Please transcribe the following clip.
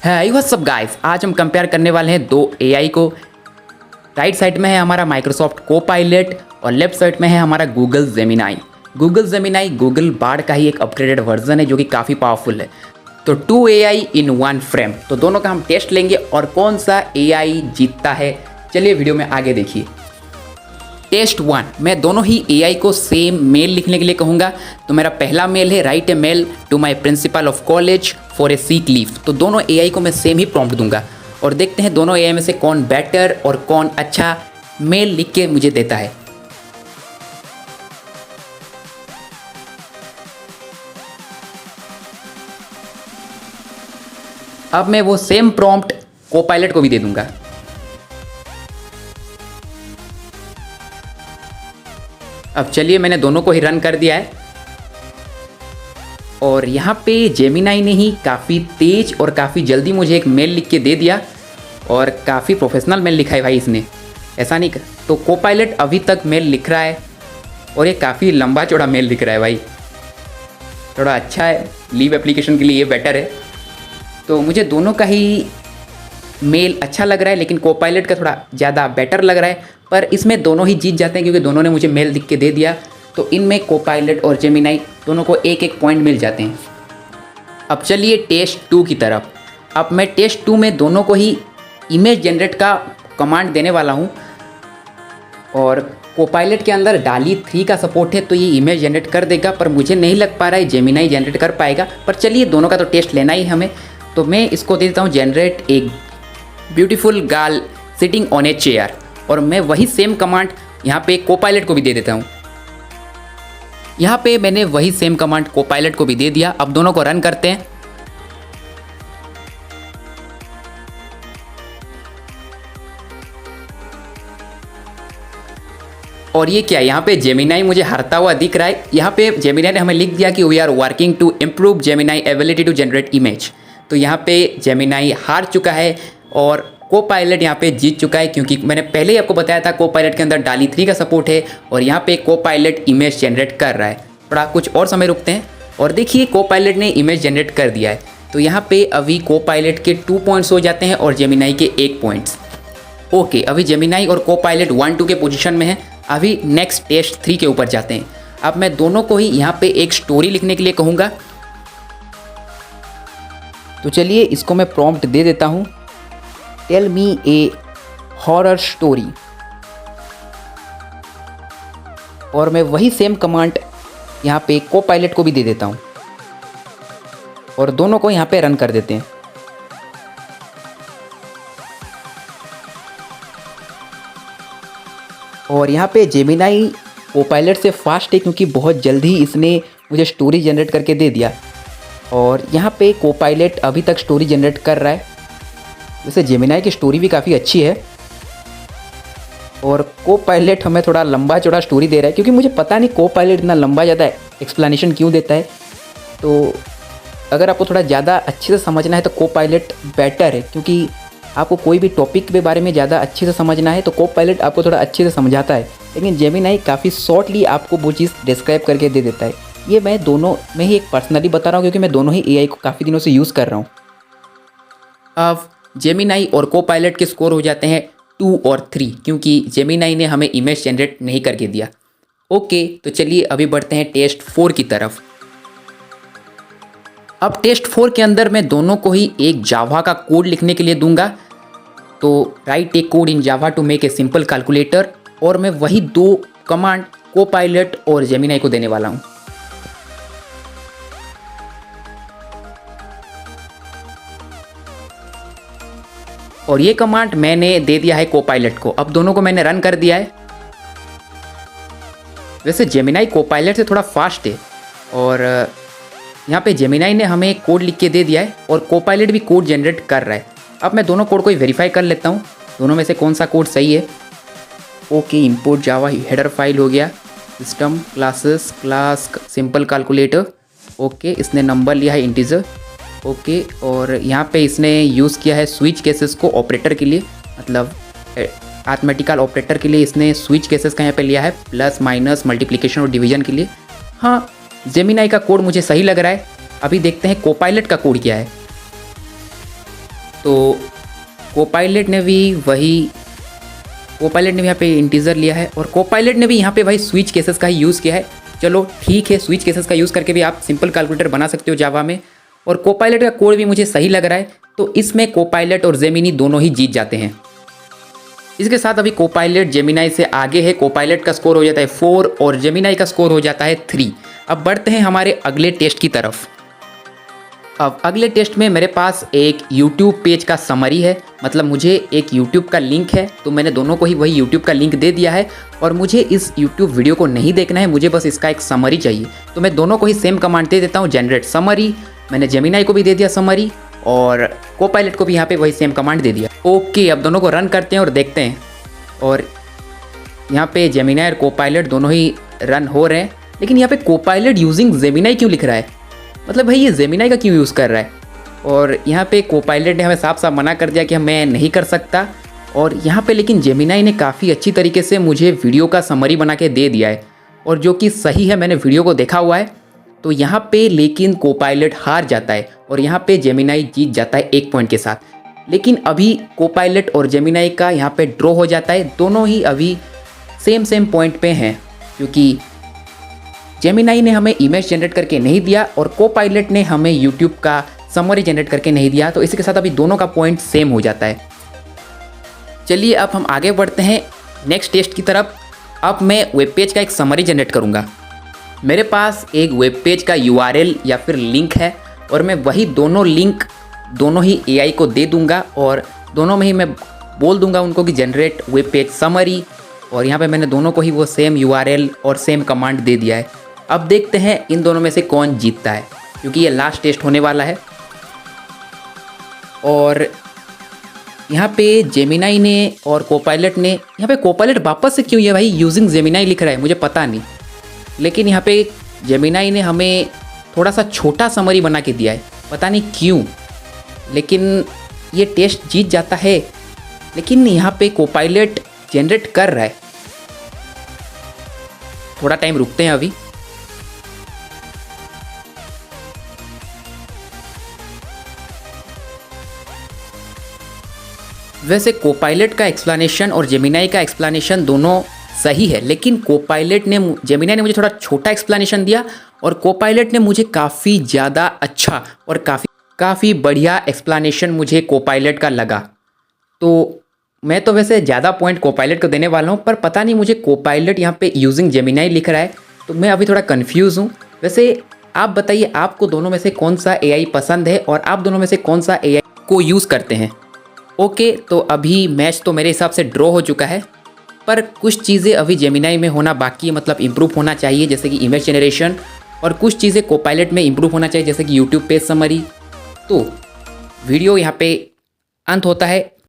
है WhatsApp guys, आज हम कंपेयर करने वाले हैं दो एआई को। राइट साइड में है हमारा माइक्रोसॉफ्ट कोपायलट और लेफ्ट साइड में है हमारा Google Gemini. Google Gemini Google Bard का ही एक अपग्रेडेड वर्जन है जो कि काफ़ी पावरफुल है। तो 2 एआई इन 1 फ्रेम, तो दोनों का हम टेस्ट लेंगे और कौन सा एआई जीतता है चलिए वीडियो में आगे देखिए। टेस्ट 1, मैं दोनों ही एआई को सेम मेल लिखने के लिए कहूँगा। तो मेरा पहला मेल है write a mail to my principal of college for a sick leave. तो दोनों एआई को मैं सेम ही प्रॉम्प्ट दूंगा और देखते हैं दोनों एआई में से कौन बेटर और कौन अच्छा मेल लिख के मुझे देता है। अब मैं वो सेम प्रॉम्प्ट कोपायलट को भी दे दूंगा। अब चलिए मैंने दोनों को ही रन कर दिया है और यहाँ पे जेमिनाई ने ही काफ़ी तेज और काफ़ी जल्दी मुझे एक मेल लिख के दे दिया और काफ़ी प्रोफेशनल मेल लिखा है भाई इसने, ऐसा नहीं कर। तो कोपायलट अभी तक मेल लिख रहा है और ये काफ़ी लंबा चौड़ा मेल लिख रहा है भाई, थोड़ा अच्छा है। लीव एप्लीकेशन के लिए ये बेटर है। तो मुझे दोनों का ही मेल अच्छा लग रहा है लेकिन कोपायलट का थोड़ा ज़्यादा बेटर लग रहा है, पर इसमें दोनों ही जीत जाते हैं क्योंकि दोनों ने मुझे मेल लिख के दे दिया। तो इनमें कोपायलट और जेमिनाई दोनों को एक एक पॉइंट मिल जाते हैं। अब चलिए टेस्ट 2 की तरफ। अब मैं टेस्ट 2 में दोनों को ही इमेज जनरेट का कमांड देने वाला हूँ और कोपायलट के अंदर डाली 3 का सपोर्ट है तो ये इमेज जनरेट कर देगा, पर मुझे नहीं लग पा रहा है जेमिनाई जनरेट कर पाएगा। पर चलिए दोनों का तो टेस्ट लेना ही हमें, तो मैं इसको दे देता हूँ जनरेट एक beautiful girl sitting on a chair और मैं वही सेम कमांड यहाँ पे कोपायलट को भी दे देता हूँ। यहाँ पे मैंने वही सेम कमांड कोपायलट को भी दे दिया। अब दोनों को रन करते हैं और ये क्या, यहाँ पे जेमिनाई मुझे हारता हुआ दिख रहा है। यहाँ पे जेमिनाई ने हमें लिख दिया कि we are working to improve Gemini ability to generate image. तो यहाँ पे जेमिनाई हार चुका है और कोपायलट यहाँ पे जीत चुका है क्योंकि मैंने पहले ही आपको बताया था कोपायलट के अंदर डाली 3 का सपोर्ट है और यहाँ पे कोपायलट इमेज जनरेट कर रहा है। थोड़ा कुछ और समय रुकते हैं और देखिए कोपायलट ने इमेज जनरेट कर दिया है। तो यहाँ पे अभी कोपायलट के 2 पॉइंट्स हो जाते हैं और जेमिनाई के 1 पॉइंट्स। ओके, अभी जेमिनाई और कोपायलट 1-2 के पोजीशन में है। अभी नेक्स्ट टेस्ट 3 के ऊपर जाते हैं। अब मैं दोनों को ही यहाँ पे एक स्टोरी लिखने के लिए कहूँगा। तो चलिए इसको मैं प्रॉम्प्ट दे देता हूँ, टेल मी ए हॉरर स्टोरी, और मैं वही सेम कमांड यहाँ पे कोपायलट को भी दे देता हूँ और दोनों को यहाँ पे रन कर देते हैं। और यहाँ पे जेमिनाई कोपायलट से फास्ट है क्योंकि बहुत जल्दी इसने मुझे स्टोरी जनरेट करके दे दिया और यहाँ पे कोपायलट अभी तक स्टोरी जनरेट कर रहा है। वैसे जेमिनाई की स्टोरी भी काफ़ी अच्छी है और कोपायलट हमें थोड़ा लंबा चौड़ा स्टोरी दे रहा है क्योंकि मुझे पता नहीं कोपायलट इतना लंबा ज़्यादा एक्सप्लेनेशन क्यों देता है। तो अगर आपको थोड़ा ज़्यादा अच्छे से समझना है तो कोपायलट बेटर है क्योंकि आपको कोई भी टॉपिक के बारे में ज़्यादा अच्छे से समझना है तो कोपायलट आपको थोड़ा अच्छे से समझाता है, लेकिन जेमिनाई काफ़ी शॉर्टली आपको वो चीज़ डिस्क्राइब करके दे देता है। ये मैं दोनों में ही एक पर्सनली बता रहा हूँ क्योंकि मैं दोनों ही एआई को काफ़ी दिनों से यूज़ कर रहा हूँ। अब जेमिनाई और कोपायलट के स्कोर हो जाते हैं 2 और 3 क्योंकि जेमिनाई ने हमें इमेज जनरेट नहीं करके दिया। ओके, तो चलिए अभी बढ़ते हैं टेस्ट 4 की तरफ। अब टेस्ट 4 के अंदर मैं दोनों को ही एक जावा का कोड लिखने के लिए दूंगा। तो write a code in Java to make a simple calculator और मैं वही 2 कमांड कोपायलट और जेमिनाई को देने वाला हूँ। और ये कमांड मैंने दे दिया है कोपायलट को। अब दोनों को मैंने रन कर दिया है। वैसे जेमिनाई कोपायलट से थोड़ा फास्ट है और यहाँ पे जेमिनाई ने हमें कोड लिख के दे दिया है और कोपायलट भी कोड जनरेट कर रहा है। अब मैं दोनों कोड को वेरीफाई कर लेता हूँ, दोनों में से कौन सा कोड सही है। ओके, इंपोर्ट जावा हेडर फाइल हो गया, system classes class simple calculator. Okay, इसने नंबर लिया है इंटीजर। ओके, और यहाँ पे इसने यूज़ किया है स्विच केसेस को ऑपरेटर के लिए, मतलब अरिथमेटिकल ऑपरेटर के लिए इसने स्विच केसेस का यहाँ पे लिया है, प्लस माइनस मल्टीप्लिकेशन और डिवीजन के लिए। हाँ, जेमिनाई का कोड मुझे सही लग रहा है। अभी देखते हैं कोपायलट का कोड क्या है। तो कोपायलट ने भी यहाँ पे इंटीजर लिया है और कोपायलट ने भी यहाँ पे भाई स्विच केसेस का ही यूज़ किया है। चलो ठीक है, स्विच केसेस का यूज़ करके भी आप सिंपल कैलकुलेटर बना सकते हो जावा में। और कोपायलट का कोड भी मुझे सही लग रहा है, तो इसमें कोपायलट और जेमिनी दोनों ही जीत जाते हैं। इसके साथ अभी कोपायलट जेमिनाई से आगे है। कोपायलट का स्कोर हो जाता है 4 और जेमिनाई का स्कोर हो जाता है 3। अब बढ़ते हैं हमारे अगले टेस्ट की तरफ। अब अगले टेस्ट में मेरे पास एक YouTube पेज का समरी है, मतलब मुझे एक YouTube का लिंक है, तो मैंने दोनों को ही वही YouTube का लिंक दे दिया है और मुझे इस YouTube वीडियो को नहीं देखना है, मुझे बस इसका एक समरी चाहिए। तो मैं दोनों को ही सेम कमांड दे देता हूँ, जनरेट समरी। मैंने जेमिनाई को भी दे दिया समरी और कोपायलट को भी यहाँ पे वही सेम कमांड दे दिया। ओके, अब दोनों को रन करते हैं और देखते हैं। और यहाँ पे जेमिनाई और कोपायलट दोनों ही रन हो रहे हैं, लेकिन यहाँ पे कोपायलट यूजिंग जेमिनाई क्यों लिख रहा है? मतलब भाई ये जेमिनाई का क्यों यूज़ कर रहा है? और यहाँ पे कोपायलट ने हमें साफ साफ मना कर दिया कि मैं नहीं कर सकता। और यहाँ पे लेकिन जेमिनाई ने काफ़ी अच्छी तरीके से मुझे वीडियो का समरी बना के दे दिया है, और जो कि सही है, मैंने वीडियो को देखा हुआ है। तो यहाँ पे लेकिन कोपायलट हार जाता है और यहाँ पे जेमिनाई जीत जाता है 1 पॉइंट के साथ। लेकिन अभी कोपायलट और जेमिनाई का यहाँ पे ड्रॉ हो जाता है, दोनों ही अभी सेम पॉइंट पे हैं, क्योंकि जेमिनाई ने हमें इमेज जनरेट करके नहीं दिया और कोपायलट ने हमें यूट्यूब का समरी जनरेट करके नहीं दिया। तो इसी के साथ अभी दोनों का पॉइंट सेम हो जाता है। चलिए अब हम आगे बढ़ते हैं नेक्स्ट टेस्ट की तरफ। अब मैं वेब पेज का एक समरी जनरेट करूँगा। मेरे पास एक वेब पेज का URL या फिर लिंक है और मैं वही दोनों लिंक दोनों ही AI को दे दूँगा और दोनों में ही मैं बोल दूँगा उनको कि जनरेट वेब पेज समरी, और यहाँ पे मैंने दोनों को ही वो सेम URL और सेम कमांड दे दिया है। अब देखते हैं इन दोनों में से कौन जीतता है, क्योंकि ये लास्ट टेस्ट होने वाला है। और यहाँ पे जेमिनाई ने और कोपायलट ने, यहाँ पे कोपायलट वापस से क्यों ये भाई यूजिंग जेमिनाई लिख रहा है, मुझे पता नहीं। लेकिन यहाँ पे जेमिनाई ने हमें थोड़ा सा छोटा समरी बना के दिया है, पता नहीं क्यों, लेकिन ये टेस्ट जीत जाता है। लेकिन यहाँ पे कोपायलट जनरेट कर रहा है, थोड़ा टाइम रुकते हैं अभी। वैसे कोपायलट का एक्सप्लेनेशन और जेमिनाई का एक्सप्लेनेशन दोनों सही है, लेकिन जेमिनाई ने मुझे थोड़ा छोटा एक्सप्लेनेशन दिया और कोपायलट ने मुझे काफ़ी ज़्यादा अच्छा और काफ़ी बढ़िया एक्सप्लेनेशन मुझे कोपायलट का लगा। तो मैं तो वैसे ज़्यादा पॉइंट कोपायलट को देने वाला हूँ, पर पता नहीं मुझे कोपायलट यहाँ पे यूजिंग जेमिनाई लिख रहा है, तो मैं अभी थोड़ा कन्फ्यूज़ हूँ। वैसे आप बताइए, आपको दोनों में से कौन सा AI पसंद है और आप दोनों में से कौन सा AI को यूज़ करते हैं? ओके, तो अभी मैच तो मेरे हिसाब से ड्रॉ हो चुका है, पर कुछ चीज़ें अभी जेमिनाई में होना बाकी है, मतलब इम्प्रूव होना चाहिए, जैसे कि इमेज जनरेशन, और कुछ चीज़ें कोपायलट में इम्प्रूव होना चाहिए, जैसे कि यूट्यूब पेज समरी। तो वीडियो यहाँ पे अंत होता है।